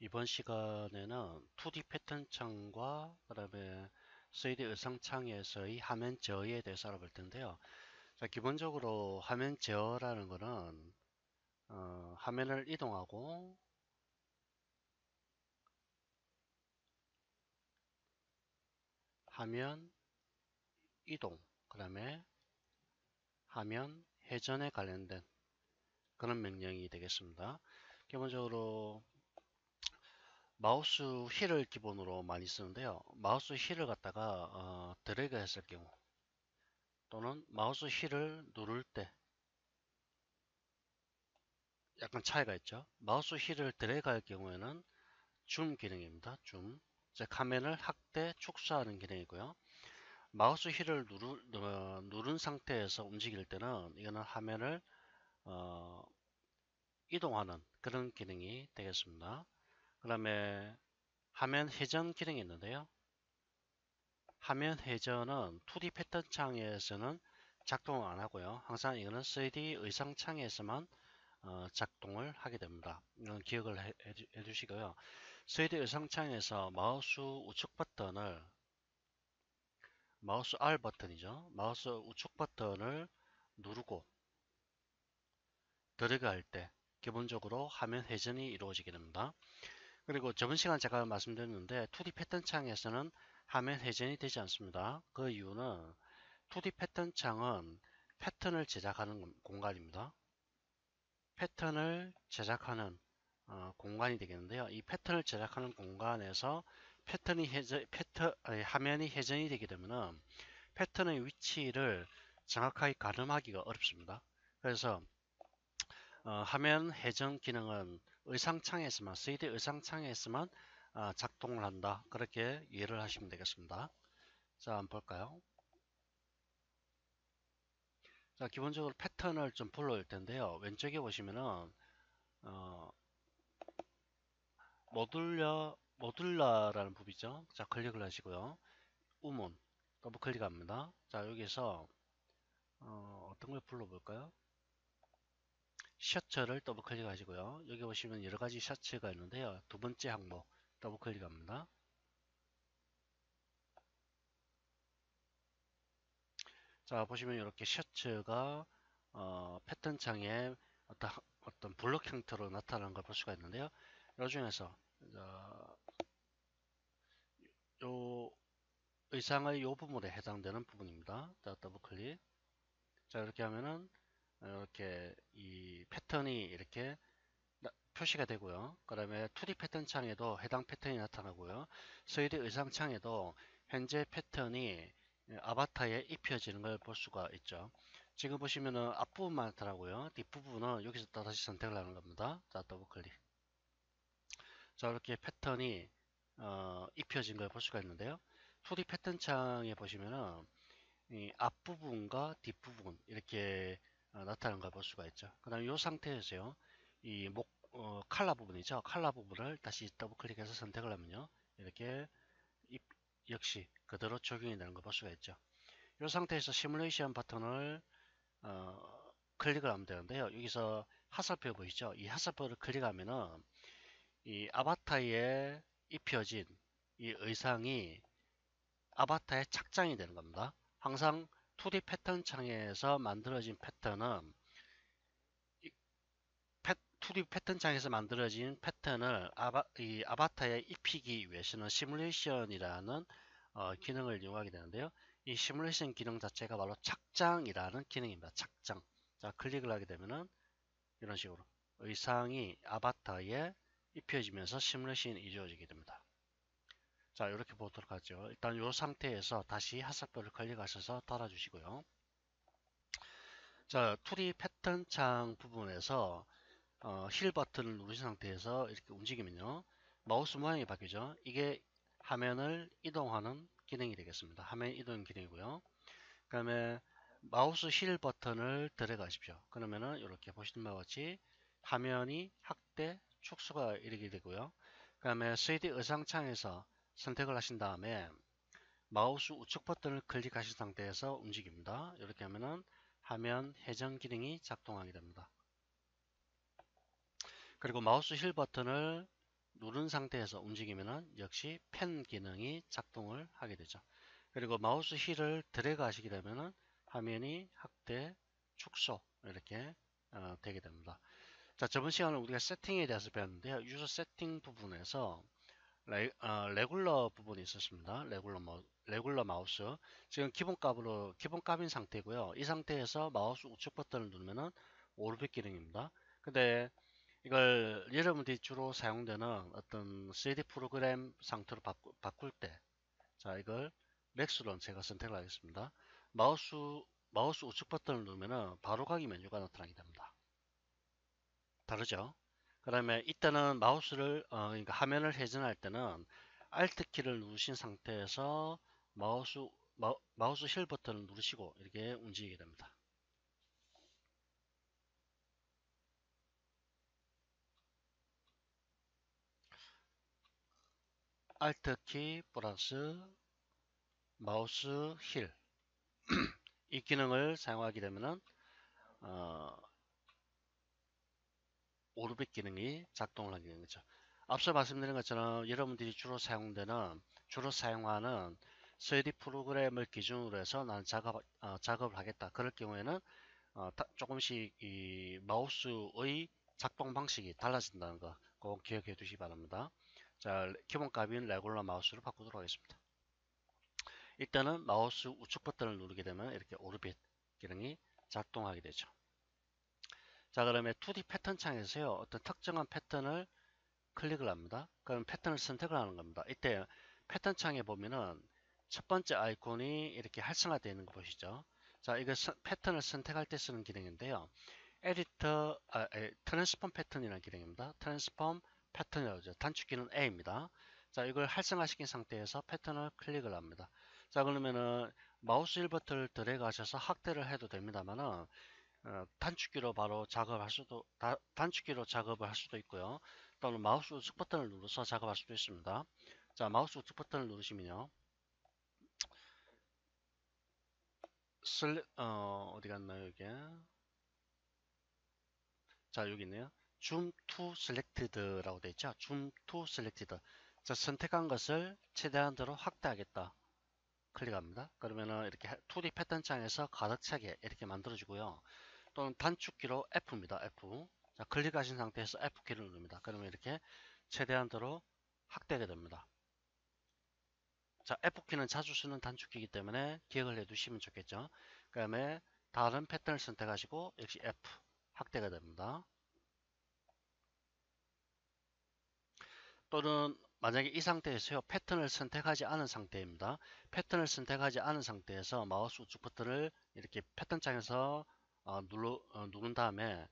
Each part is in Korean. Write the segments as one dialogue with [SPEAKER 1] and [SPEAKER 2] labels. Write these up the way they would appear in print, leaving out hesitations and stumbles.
[SPEAKER 1] 이번 시간에는 2D 패턴 창과 그 다음에 3D 의상 창에서의 화면 제어에 대해서 알아볼 텐데요. 자, 기본적으로 화면 제어라는 거는 화면을 이동하고 화면 이동, 그 다음에 화면 회전에 관련된 그런 명령이 되겠습니다. 기본적으로 마우스 휠을 기본으로 많이 쓰는데요. 마우스 휠을 갖다가 드래그 했을 경우 또는 마우스 휠을 누를 때 약간 차이가 있죠. 마우스 휠을 드래그 할 경우에는 줌 기능입니다. 줌. 즉 화면을 확대, 축소하는 기능이고요. 마우스 휠을 누른 상태에서 움직일 때는 이거는 화면을 어, 이동하는 그런 기능이 되겠습니다. 그 다음에 화면 회전 기능이 있는데요. 화면 회전은 2D 패턴 창에서는 작동을 안 하고요. 항상 이거는 3D 의상 창에서만 작동을 하게 됩니다. 이건 기억을 해주시고요. 3D 의상창에서 마우스 우측 버튼을 마우스 R 버튼이죠. 마우스 우측 버튼을 누르고 드래그 할 때 기본적으로 화면 회전이 이루어지게 됩니다. 그리고 저번 시간 제가 말씀드렸는데 2D 패턴 창에서는 화면 회전이 되지 않습니다. 그 이유는 2D 패턴 창은 패턴을 제작하는 공간입니다. 패턴을 제작하는 공간이 되겠는데요. 이 패턴을 제작하는 공간에서 화면이 회전이 되게 되면은 패턴의 위치를 정확하게 가늠하기가 어렵습니다. 그래서 화면 회전 기능은 의상창에서만 3D 의상창에서만 작동을 한다. 그렇게 이해를 하시면 되겠습니다. 자, 한번 볼까요? 자, 기본적으로 패턴을 좀 불러올 텐데요. 왼쪽에 보시면은 어, 모듈라라는 부분이죠. 자, 클릭을 하시고요. 우문 더블 클릭합니다. 자, 여기서 어떤 걸 불러볼까요? 셔츠를 더블 클릭하시고요. 여기 보시면 여러 가지 셔츠가 있는데요. 두 번째 항목 더블 클릭합니다. 자, 보시면 이렇게 셔츠가 패턴 창에 어떤 블록 형태로 나타나는 걸 볼 수가 있는데요. 이 중에서 요 의상의 요 부분에 해당되는 부분입니다. 자, 더블 클릭. 자, 이렇게 하면은 이렇게 이 패턴이 이렇게 표시가 되고요. 그 다음에 2D 패턴 창에도 해당 패턴이 나타나고요. 3D 의상 창에도 현재 패턴이 아바타에 입혀지는 걸 볼 수가 있죠. 지금 보시면은 앞부분만 나타나고요. 뒷부분은 여기서 또다시 선택을 하는 겁니다. 자, 더블 클릭. 자, 이렇게 패턴이 입혀진 걸 볼 수가 있는데요. 2D 패턴 창에 보시면은 이 앞부분과 뒷부분 이렇게 나타나는 걸 볼 수가 있죠. 그 다음에 이 상태에서요. 이 칼라 부분이죠. 칼라 부분을 다시 더블 클릭해서 선택을 하면요. 이렇게 역시 그대로 적용이 되는 걸 볼 수가 있죠. 이 상태에서 시뮬레이션 버튼을 클릭을 하면 되는데요. 여기서 화살표 보이죠? 이 화살표를 클릭하면은 이 아바타에 입혀진 이 의상이 아바타에 착장이 되는 겁니다. 항상 2D 패턴 창에서 만들어진 패턴은 2D 패턴 창에서 만들어진 패턴을 이 아바타에 입히기 위해서는 시뮬레이션이라는 기능을 이용하게 되는데요. 이 시뮬레이션 기능 자체가 바로 착장이라는 기능입니다. 착장. 자, 클릭을 하게 되면은 이런 식으로 의상이 아바타에 입혀지면서 시뮬레이션이 이루어지게 됩니다. 자, 이렇게 보도록 하죠. 일단 이 상태에서 다시 화살표를 클릭하셔서 달아주시고요. 자, 2D 패턴 창 부분에서 힐 버튼을 누르신 상태에서 이렇게 움직이면요. 마우스 모양이 바뀌죠. 이게 화면을 이동하는 기능이 되겠습니다. 화면 이동 기능이고요. 그 다음에 마우스 힐 버튼을 들어가십시오. 그러면은 이렇게 보시는 바와 같이 화면이 확대, 축소가 이렇게 되고요. 그 다음에 3D 의상창에서 선택을 하신 다음에 마우스 우측 버튼을 클릭하신 상태에서 움직입니다. 이렇게 하면은 화면 회전 기능이 작동하게 됩니다. 그리고 마우스 힐 버튼을 누른 상태에서 움직이면은 역시 펜 기능이 작동을 하게 되죠. 그리고 마우스 휠을 드래그 하시게 되면은 화면이 확대, 축소 이렇게 되게 됩니다. 자, 저번 시간에 우리가 세팅에 대해서 배웠는데요. 유저 세팅 부분에서 레귤러 부분이 있었습니다. 레귤러 마우스. 지금 기본값인 상태고요. 이 상태에서 마우스 우측 버튼을 누르면은 오르백 기능입니다. 근데 이걸 여러분들이 주로 사용되는 어떤 3D 프로그램 상태로 바꿀 때, 자, 이걸 맥스로 제가 선택을 하겠습니다. 마우스, 마우스 우측 버튼을 누르면은 바로가기 메뉴가 나타나게 됩니다. 다르죠? 그다음에 이때는 그러니까 화면을 회전할 때는 Alt 키를 누르신 상태에서 마우스 힐 버튼을 누르시고 이렇게 움직이게 됩니다. Alt 키 플러스 마우스 힐 이 기능을 사용하게 되면은 어, 오르백 기능이 작동을 하게 되는 거죠. 앞서 말씀드린 것처럼 여러분들이 주로 사용하는 3D 프로그램을 기준으로 해서 나는 작업을 하겠다. 그럴 경우에는 조금씩 이 마우스의 작동 방식이 달라진다는 거 꼭 기억해 두시기 바랍니다. 자, 기본값인 레귤러 마우스로 바꾸도록 하겠습니다. 일단은 마우스 우측 버튼을 누르게 되면 이렇게 오르빗 기능이 작동하게 되죠. 자, 그러면 2D 패턴 창에서요, 어떤 특정한 패턴을 클릭을 합니다. 그럼 패턴을 선택을 하는 겁니다. 이때 패턴 창에 보면은 첫 번째 아이콘이 이렇게 활성화되어 있는 거 보시죠. 자, 이거 패턴을 선택할 때 쓰는 기능인데요. 트랜스폼 패턴이라는 기능입니다. 트랜스폼 패턴이라고 하죠. 단축키는 A입니다. 자, 이걸 활성화시킨 상태에서 패턴을 클릭을 합니다. 자, 그러면은 마우스 1버튼을 드래그 하셔서 확대를 해도 됩니다만은 단축키로 바로 단축키로 작업을 할 수도 있고요. 또는 마우스 우측 버튼을 눌러서 작업할 수도 있습니다. 자, 마우스 우측 버튼을 누르시면요. 어디 갔나요, 이게? 자, 여기 있네요. Zoom to Selected라고 되어 있죠. Zoom to Selected. 자, 선택한 것을 최대한대로 확대하겠다. 클릭합니다. 그러면은 이렇게 2D 패턴 창에서 가득 차게 이렇게 만들어지고요. 또는 단축키로 F입니다. F. 자, 클릭하신 상태에서 F키를 누릅니다. 그러면 이렇게 최대한대로 확대하게 됩니다. 자, F키는 자주 쓰는 단축키이기 때문에 기억을 해두시면 좋겠죠. 그 다음에 다른 패턴을 선택하시고 역시 F 확대가 됩니다. 또는 만약에 이 상태에서요, 패턴을 선택하지 않은 상태입니다. 패턴을 선택하지 않은 상태에서 마우스 우측 버튼을 이렇게 패턴 창에서 누른 다음에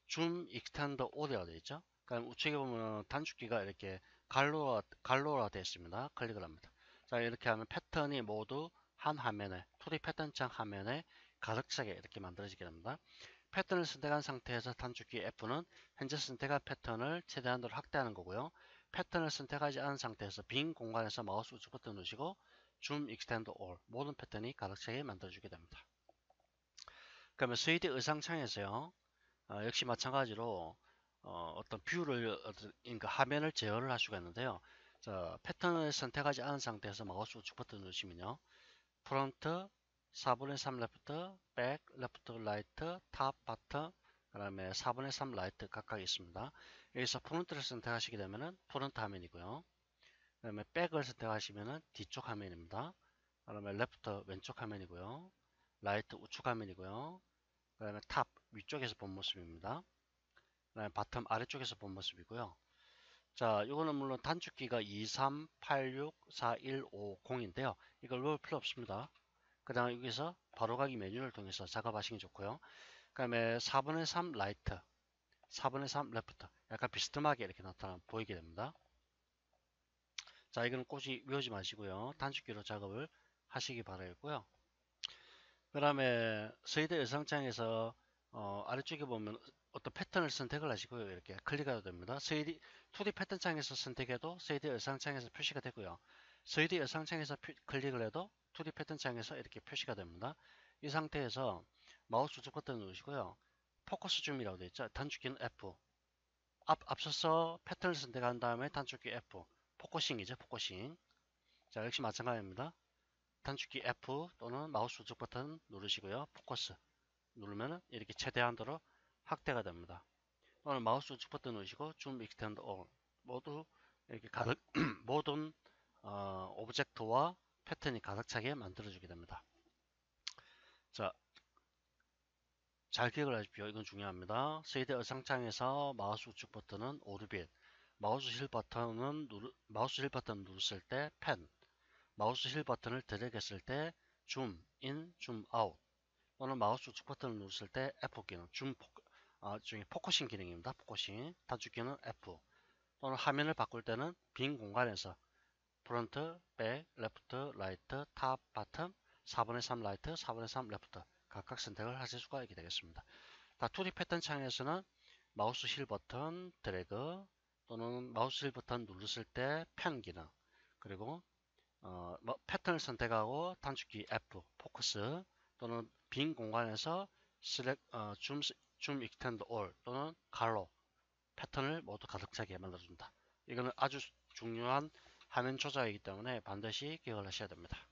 [SPEAKER 1] 줌 익스텐더 오디오가 되어 있죠. 그럼 우측에 보면 단축키가 이렇게 갈로라 되어 있습니다. 클릭을 합니다. 자, 이렇게 하면 패턴이 모두 한 화면에 2D 패턴 창 화면에 가득 차게 이렇게 만들어지게 됩니다. 패턴을 선택한 상태에서 단축키 F는 현재 선택한 패턴을 최대한으로 확대하는 거고요. 패턴을 선택하지 않은 상태에서 빈 공간에서 마우스 우측 버튼 누르시고 줌 익스텐드 올 모든 패턴이 가득 차게 만들어주게 됩니다. 그러면 3D 의상창에서요, 역시 마찬가지로 어떤 뷰를 그러니까 화면을 제어를 할 수가 있는데요. 자, 패턴을 선택하지 않은 상태에서 마우스 우측 버튼 누르시면요, 프론트 4분의 3 레프트, 백, 레프트, 라이트, 탑, 바텀, 그 다음에 4분의 3 라이트 각각 있습니다. 여기서 프론트를 선택하시게 되면은 프론트 화면이고요. 그 다음에 백을 선택하시면은 뒤쪽 화면입니다. 그 다음에 레프트 왼쪽 화면이고요. 라이트 우측 화면이고요. 그 다음에 탑 위쪽에서 본 모습입니다. 그 다음에 바텀 아래쪽에서 본 모습이고요. 자, 이거는 물론 단축키가 2, 3, 8, 6, 4, 1, 5, 0인데요. 이걸 넣을 필요 없습니다. 그 다음에 여기서 바로가기 메뉴를 통해서 작업하시기 좋고요. 그 다음에 4분의 3 라이트, 4분의 3 레프트 약간 비스듬하게 이렇게 보이게 됩니다. 자, 이거는 굳이 외우지 마시고요. 단축키로 작업을 하시기 바라겠고요. 그 다음에 3D 의상창에서 아래쪽에 보면 어떤 패턴을 선택을 하시고요. 이렇게 클릭해도 됩니다. 2D 패턴 창에서 선택해도 3D 의상창에서 표시가 되고요. 3D 의상창에서 클릭을 해도 2D 패턴 창에서 이렇게 표시가 됩니다. 이 상태에서 마우스 우측 버튼 누르시고요. 포커스 줌이라고 되어 있죠. 단축키는 F. 앞서서 패턴을 선택한 다음에 단축키 F, 포커싱이죠, 포커싱. 자, 역시 마찬가지입니다. 단축키 F 또는 마우스 우측 버튼 누르시고요. 포커스 누르면 이렇게 최대한도로 확대가 됩니다. 또는 마우스 우측 버튼 누르시고 줌 익스텐드 올 모두 이렇게 가득 모든 오브젝트와 패턴이 가득 차게 만들어주게 됩니다. 자, 잘 기억을 하십시오. 이건 중요합니다. 3D 의상창에서 마우스 우측 버튼은 오르빗, 마우스 힐 버튼 누르실 때 펜, 마우스 힐 버튼을 드래그 했을 때 줌 인, 줌 아웃, 또는 마우스 우측 버튼을 누르실 때 F키는 중에 포커싱 기능입니다. 포커싱. 단축키는 F. 또는 화면을 바꿀 때는 빈 공간에서 프론트, 백, 레프트, 라이트, 탑, 바텀, 4분의 3 라이트, 4분의 3 레프트 각각 선택을 하실 수가 있게 되겠습니다. 2D 패턴 창에서는 마우스 힐 버튼 드래그 또는 마우스 힐 버튼 누르실 때 펜 기능, 그리고 패턴을 선택하고 단축키 F 포커스 또는 빈 공간에서 줌 익스텐드 올 또는 갈로 패턴을 모두 가득 차게 만들어준다. 이거는 아주 중요한 화면 조작이기 때문에 반드시 기억을 하셔야 됩니다.